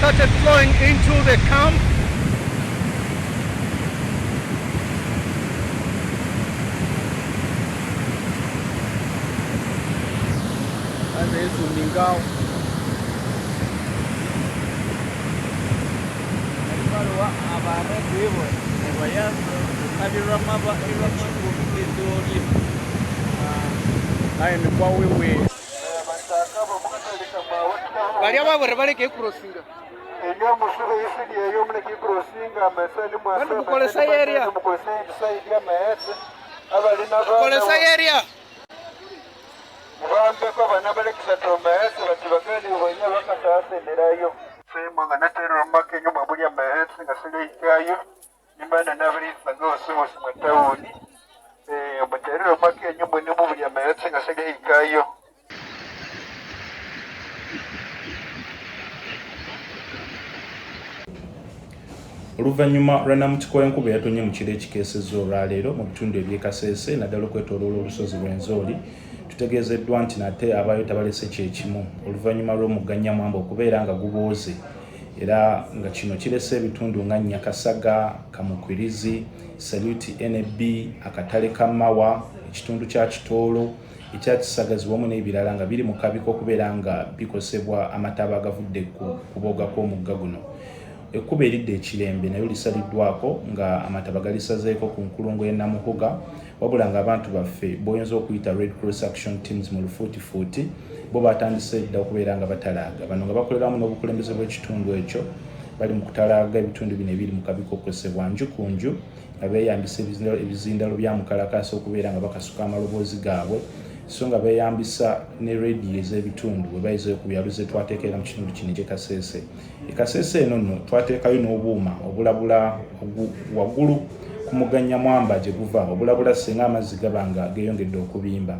started flowing into the camp. And there's Omugga. Bali ababure baleke crossinga. Enyo musube yisidi eyo muleke crossinga mesani mwasa. Bali kukolesa area. Side ya maese. Abali nabana. Kukolesa area. Bambe ko bana balekisa to maese bati bakali bonya bakataasenderayo. Sema nga natero make nyuma buli maese ngasile ikayo. Nimana nabali sango somo simatawuni. Batero make nyuma ni buli maese ngasile ikayo. Oluvannyuma lwa Namutiko enkuba yatonye mu kiro ekikeesezza olwaleero mu bitundu eby'e Kasese naddala okwetooloola olusozi lw'Enzoli, tutegeezeddwa nti nate abaayo tabalese kyekimu oluvannyuma lw'omugga Nyamwamba okubeera nga gubooze era nga kino kirese ebitundu nga Nyakasaga, Kamukwirizi, Saluti NB, akatale ka Mawa, ekitundu kya Kitoolo, ekya Kisagazi wamu n'ebirala nga biri mu kabi k'okubeera nga bikosebwa amataba agavudde ku kuboga kw'omugga guno. Ekkuba eridde ekirembe nayo lisaliddwako nga amataba galisazeeko ku nkulungo y'e Namuhuga, wabula ng'abantu baffe boyinza okuyita Red Cross Action Teams mu lufuutifuuti bo batandise dda okubeera nga batalaaga. Bano nga bakoleramu n'obukulembeze bw'ekitundu ekyo bali mu kutalaaga ebitundu bino ebiri mu kabi k'okukosebwa nju ku nju nga beeyambisa ebizindalo bya mukalakasa okubeera nga bakasuka amaloboozi gaabwe, so nga beeyambisa ne rediyo ez'ebitundu bwe bayize ku byalo ze twateekera mu kitundu kino eky'e Kasese. E Kasese eno nno twateekayo n'obuuma obulabula waggulu ku mugga Nyamwamba gye guva, obulabula singa amazzi gaba nga geeyongedde okubimba,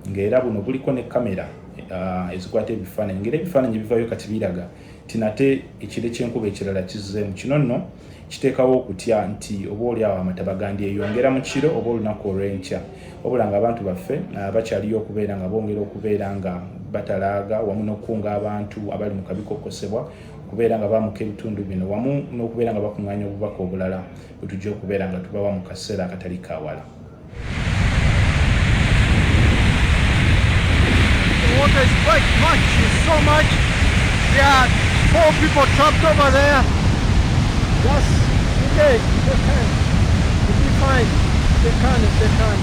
ng'era buno buliko ne kamera ezikwata ebifaananyi, ng'era ebifaananyi bivayo kati biraga nti nate ekire ky'enkuba ekirala kizzeemu. Kino nno kiteekawo okutya nti oba oliawo amataba gandyeyongera mu kiro oba olunaku olw'enkya, wabula ng'abantu baffe bakyaliyo okubeera nga bongera okubeera nga batalaaga wamu n'okukunga abantu abali mu kabi k'okukosebwa okubeera nga baamuka ebitundu bino wamu n'okubeera nga bakuŋŋaanya obubaka obulala bwe tujja okubeera nga tubawa mu kaseera akatali kaawala. The water is quite much, it's so much. There are 4 people trapped over there. Just okay, they can. It'll be fine. They can if they can.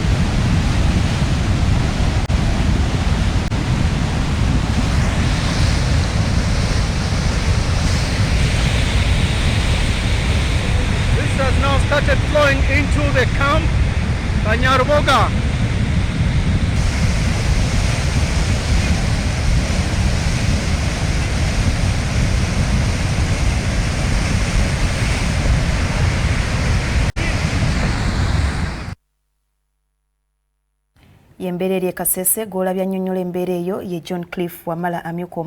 This has now started flowing into the camp, Nyamwamba. Yembeerera e Kasese gw'olabya annyonnyola embeera eyo ye John Cliff Wamala amyuka